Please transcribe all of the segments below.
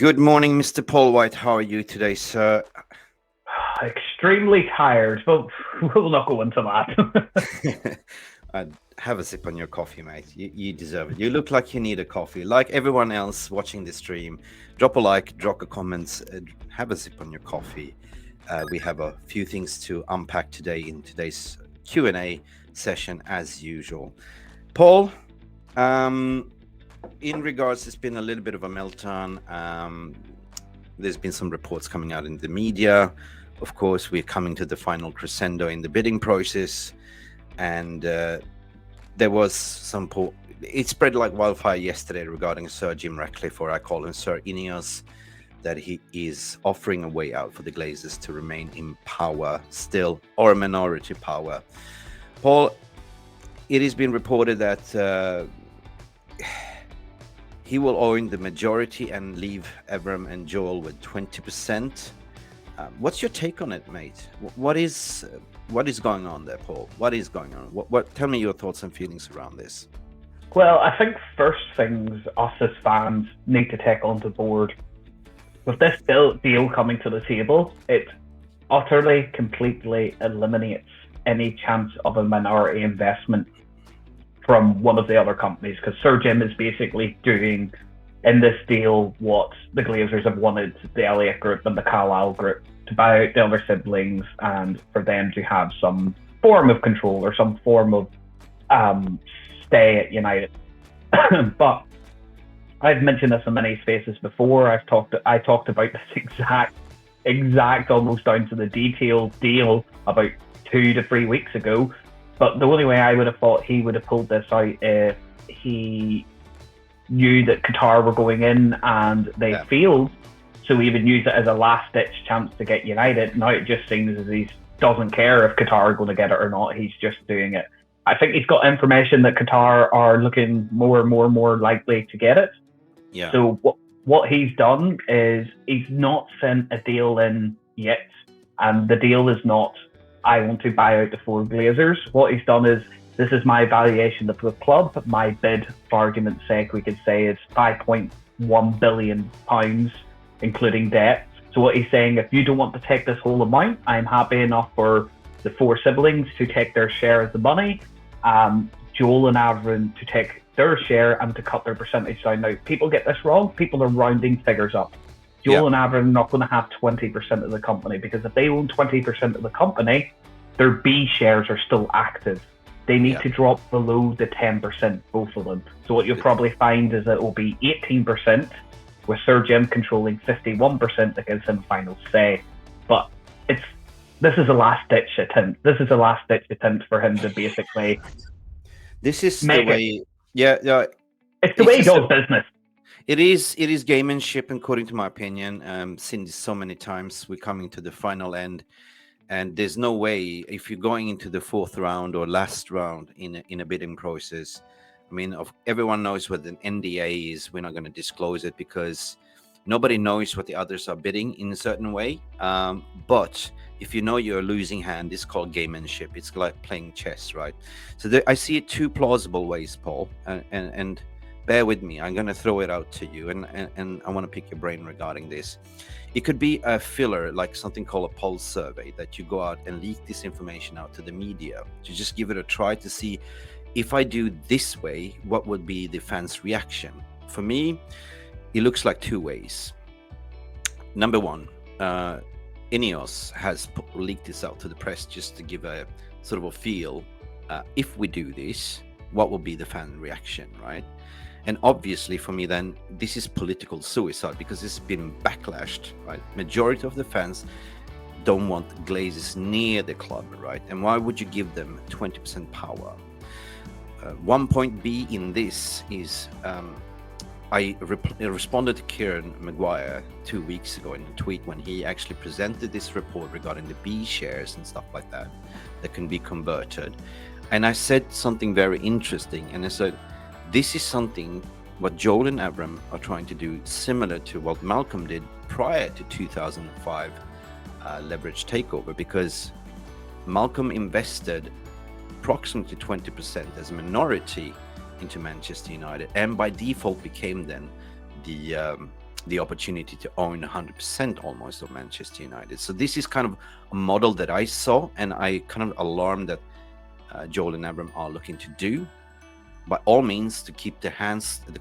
Good morning, Mr. Paul White. How are you today, sir? Extremely tired, but we'll not go into that. Have a sip on your coffee, mate. You deserve it. You look like you need a coffee. Like everyone else watching the stream, drop a like, drop a comment, have a sip on your coffee. We have a few things to unpack today in today's Q&A session as usual. Paul, in regards, it's been a little bit of a meltdown. There's been some reports coming out in the media. Of course, we're coming to the final crescendo in the bidding process. And there was some... It spread like wildfire yesterday regarding Sir Jim Ratcliffe, or I call him Sir INEOS, that he is offering a way out for the Glazers to remain in power still, or a minority power. Paul, it has been reported that he will own the majority and leave Avram and Joel with 20%. What's your take on it, mate? What is going on there, Paul? What is going on? What? Tell me your thoughts and feelings around this. Well, I think first things us as fans need to take onto board. With this deal coming to the table, it utterly, completely eliminates any chance of a minority investment from one of the other companies, because Sir Jim is basically doing in this deal what the Glazers have wanted the Elliott Group and the Carlisle Group to buy out the other siblings and for them to have some form of control or some form of stay at United. But I've mentioned this in many spaces before. I talked about this exact almost down to the detailed deal about 2 to 3 weeks ago. But the only way I would have thought he would have pulled this out if he knew that Qatar were going in and they failed, so he would use it as a last-ditch chance to get United. Now it just seems as he doesn't care if Qatar are going to get it or not. He's just doing it. I think he's got information that Qatar are looking more likely to get it. Yeah. So what he's done is he's not sent a deal in yet, and the deal is not, I want to buy out the 4 Glazers. What he's done is, this is my valuation of the club. My bid, for argument's sake, we could say is £5.1 billion, including debt. So what he's saying, if you don't want to take this whole amount, I'm happy enough for the 4 siblings to take their share of the money, Joel and Avram to take their share and to cut their percentage down. Now, people get this wrong. People are rounding figures up. Joel and Avram are not going to have 20% of the company, because if they own 20% of the company, their B shares are still active. They need to drop below the 10%, both of them. So what you'll probably find is that it will be 18%, with Sir Jim controlling 51% that gives him final say. But this is a last-ditch attempt. This is a last-ditch attempt for him to basically... This is the way... Yeah. It's the way he does business. It is gamemanship, according to my opinion. Seen this so many times. We're coming to the final end, and there's no way, if you're going into the 4th round or last round in a bidding process. I mean, everyone knows what an NDA is. We're not going to disclose it because nobody knows what the others are bidding in a certain way. But if you know you're a losing hand, it's called gamemanship. It's like playing chess, right? So I see it 2 plausible ways, Paul, and bear with me. I'm going to throw it out to you, and I want to pick your brain regarding this. It could be a filler, like something called a pulse survey, that you go out and leak this information out to the media to just give it a try to see, if I do this way, what would be the fans' reaction? For me, it looks like 2 ways. Number 1, INEOS has leaked this out to the press just to give a sort of a feel. If we do this, what will be the fan reaction, right? And obviously for me then, this is political suicide, because it's been backlashed, right? Majority of the fans don't want Glazers near the club, right? And why would you give them 20% power? One point B in this is, I responded to Kieran Maguire 2 weeks ago in a tweet when he actually presented this report regarding the B shares and stuff like that can be converted. And I said something very interesting, and I said, this is something what Joel and Avram are trying to do, similar to what Malcolm did prior to 2005 leverage takeover, because Malcolm invested approximately 20% as a minority into Manchester United, and by default became then the the opportunity to own 100% almost of Manchester United. So this is kind of a model that I saw, and I kind of alarmed that Joel and Avram are looking to do. By all means, to keep the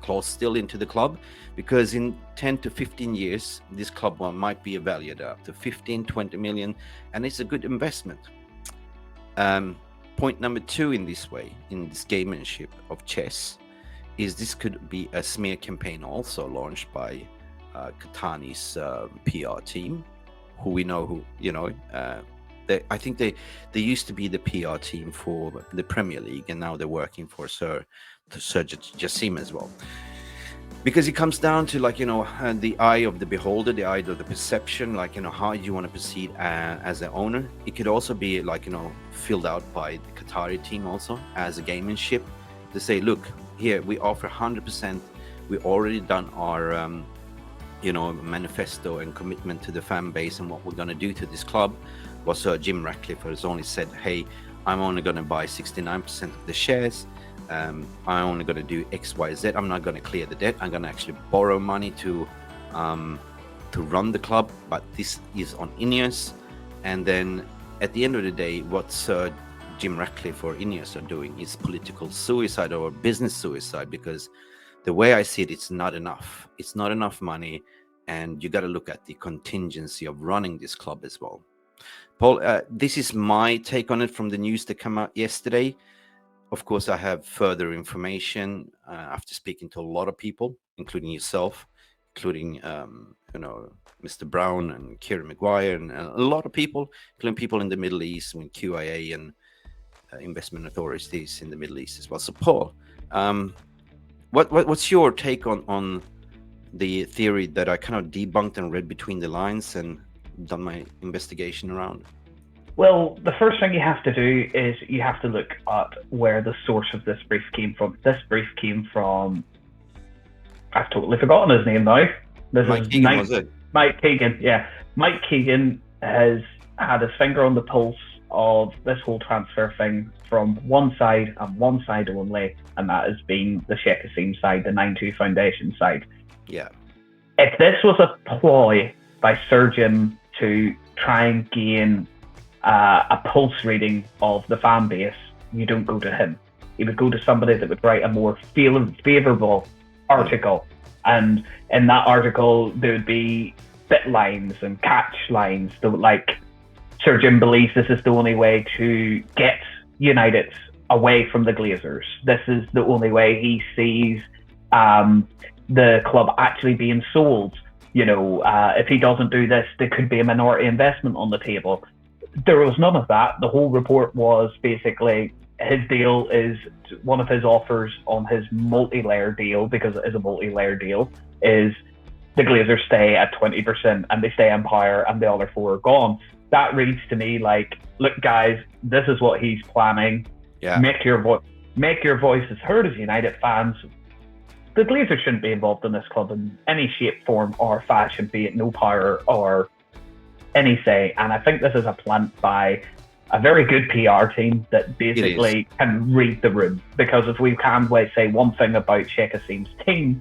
claws still into the club, because in 10 to 15 years, this club might be valued up to 15, 20 million, and it's a good investment. Point number two in this gamemanship of chess, is this could be a smear campaign also launched by Tahani's PR team, who we know I think they used to be the PR team for the Premier League, and now they're working for Sir Jasim as well. Because it comes down to the eye of the beholder, the eye of the perception, how you want to proceed as an owner. It could also be filled out by the Qatari team also as a gamemanship to say, look, here we offer 100%. We already done our manifesto and commitment to the fan base and what we're going to do to this club. Well, Sir Jim Rattcliffe has only said, hey, I'm only going to buy 69% of the shares. I'm only going to do X, Y, Z. I'm not going to clear the debt. I'm going to actually borrow money to run the club. But this is on INEOS. And then at the end of the day, what Sir Jim Ratcliffe or INEOS are doing is political suicide or business suicide, because the way I see it, it's not enough. It's not enough money. And you got to look at the contingency of running this club as well. Paul, this is my take on it from the news that came out yesterday. Of course, I have further information after speaking to a lot of people, including yourself, including Mr. Brown and Kieran Maguire, and a lot of people, including people in the Middle East, QIA and investment authorities in the Middle East as well. So, Paul, what's your take on the theory that I kind of debunked and read between the lines and done my investigation around? Well, the first thing you have to do is you have to look at where the source of this brief came from. This brief came from, I've totally forgotten his name now. Mike Keegan, was it? Mike Keegan, yeah. Mike Keegan has had his finger on the pulse of this whole transfer thing from one side and one side only, and that has been the Sheikh Jasim side, the 9-2 Foundation side. Yeah. If this was a ploy by Sir Jim to try and gain a pulse reading of the fan base, you don't go to him. You would go to somebody that would write a more favourable article, and in that article there would be bit lines and catch lines that would, like, Sir Jim believes this is the only way to get United away from the Glazers. This is the only way he sees the club actually being sold. If he doesn't do this, there could be a minority investment on the table. There was none of that. The whole report was basically his deal is one of his offers on his multi-layer deal, because it is a multi-layer deal, is the Glazers stay at 20% and they stay in power and the other four are gone. That reads to me like, look, guys, this is what he's planning. Yeah. Make your voices heard as United fans. The Glazers shouldn't be involved in this club in any shape, form, or fashion, be it no power or any say. And I think this is a plant by a very good PR team that basically can read the room. Because if we can say one thing about Sheikh Jasim's team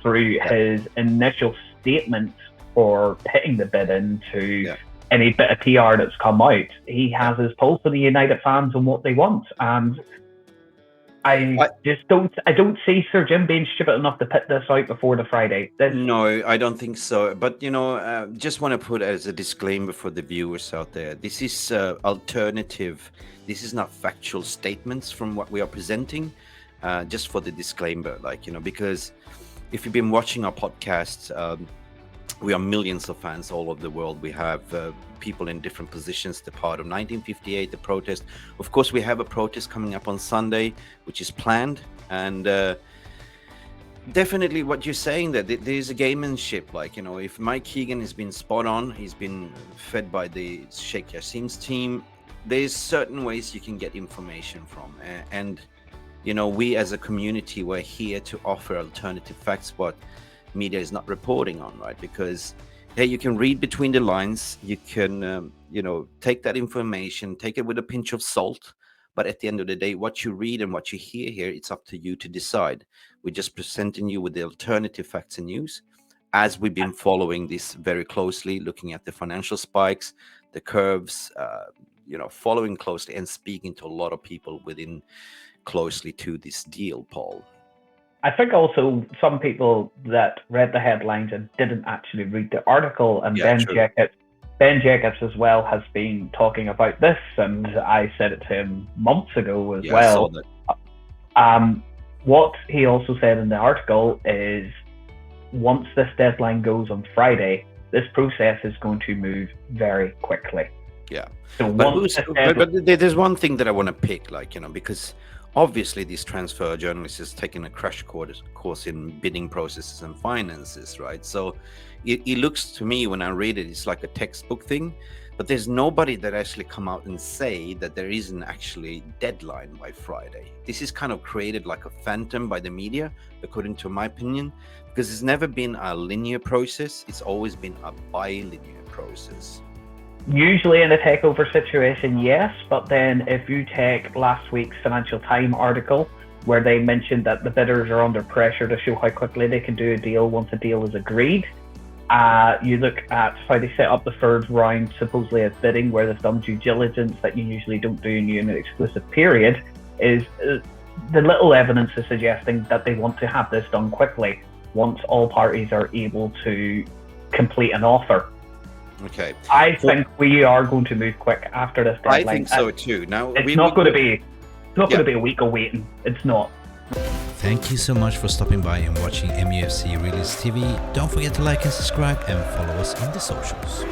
through his initial statement for pitting the bid into any bit of PR that's come out, he has his pulse on the United fans and what they want. And I don't see Sir Jim being stupid enough to pit this out before the Friday. No, I don't think so. But, just want to put as a disclaimer for the viewers out there, this is alternative. This is not factual statements from what we are presenting, just for the disclaimer, because if you've been watching our podcasts, we are millions of fans all over the world. We have people in different positions. The part of 1958, the protest. Of course, we have a protest coming up on Sunday, which is planned. And definitely what you're saying, that there's a gamemanship. If Mike Keegan has been spot on, he's been fed by the Sheikh Jasim's team, there's certain ways you can get information from. And, we as a community, we're here to offer alternative facts, what media is not reporting on, right? Because you can read between the lines, you can take that information, take it with a pinch of salt, but at the end of the day, what you read and what you hear here, it's up to you to decide. We're just presenting you with the alternative facts and news. as we've been following this very closely, looking at the financial spikes, the curves, following closely and speaking to a lot of people within closely to this deal, Paul. I think also some people that read the headlines and didn't actually read the article, and Ben Jacobs as well has been talking about this, and I said it to him months ago as well. I saw that. What he also said in the article is, once this deadline goes on Friday, this process is going to move very quickly. Yeah. So but there's one thing that I want to pick, because obviously this transfer journalist is taking a crash course in bidding processes and finances, right? So it looks to me, when I read it, it's like a textbook thing, but there's nobody that actually come out and say that there isn't actually deadline by Friday. This is kind of created like a phantom by the media, according to my opinion, because it's never been a linear process. It's always been a bilinear process. Usually in a takeover situation, yes, but then if you take last week's Financial Times article, where they mentioned that the bidders are under pressure to show how quickly they can do a deal once a deal is agreed, you look at how they set up the third round, supposedly as bidding, where they've done due diligence that you usually don't do in an exclusive period, is the little evidence is suggesting that they want to have this done quickly once all parties are able to complete an offer. Okay. I think we are going to move quick after this deadline. I think so too. Now it's not going to be a week of waiting. It's not. Thank you so much for stopping by and watching MUFC Realist TV. Don't forget to like and subscribe and follow us on the socials.